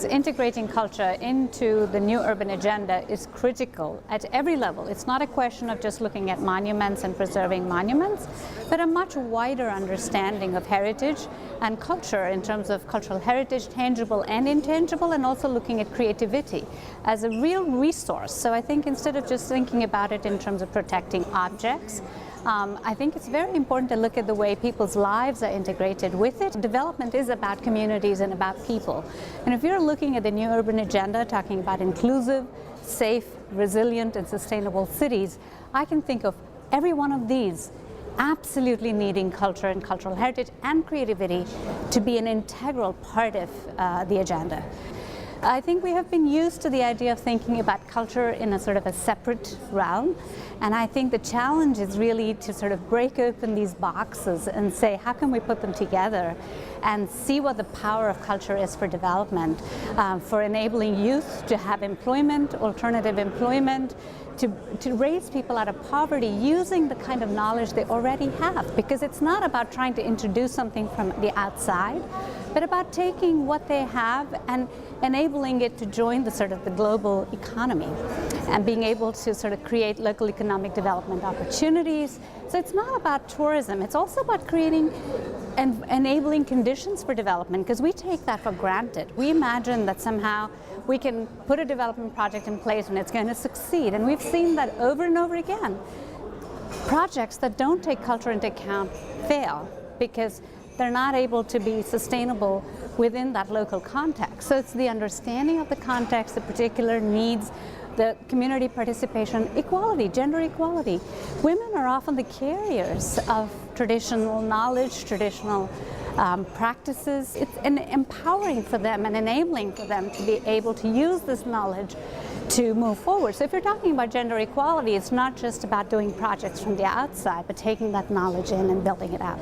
Integrating culture into the new urban agenda is critical at every level. It's not a question of just looking at monuments and preserving monuments, but a much wider understanding of heritage and culture in terms of cultural heritage, tangible and intangible, and also looking at creativity as a real resource. So I think instead of just thinking about it in terms of protecting objects, I think it's very important to look at the way people's lives are integrated with it. Development is about communities and about people. And if you're looking at the new urban agenda, talking about inclusive, safe, resilient, and sustainable cities, I can think of every one of these absolutely needing culture and cultural heritage and creativity to be an integral part of the agenda. I think we have been used to the idea of thinking about culture in a sort of a separate realm, and I think the challenge is really to sort of break open these boxes and say, how can we put them together and see what the power of culture is for development, for enabling youth to have employment, alternative employment, to raise people out of poverty using the kind of knowledge they already have, because it's not about trying to introduce something from the outside, but about taking what they have and enabling it to join the sort of the global economy and being able to sort of create local economic development opportunities. So it's not about tourism, it's also about creating and enabling conditions for development, because we take that for granted. We imagine that somehow we can put a development project in place and it's going to succeed, and we've seen that over and over again. Projects that don't take culture into account fail because they're not able to be sustainable within that local context. So it's the understanding of the context, the particular needs, the community participation, equality, gender equality. Women are often the carriers of traditional knowledge, traditional practices. It's empowering for them and enabling for them to be able to use this knowledge to move forward. So if you're talking about gender equality, it's not just about doing projects from the outside, but taking that knowledge in and building it out.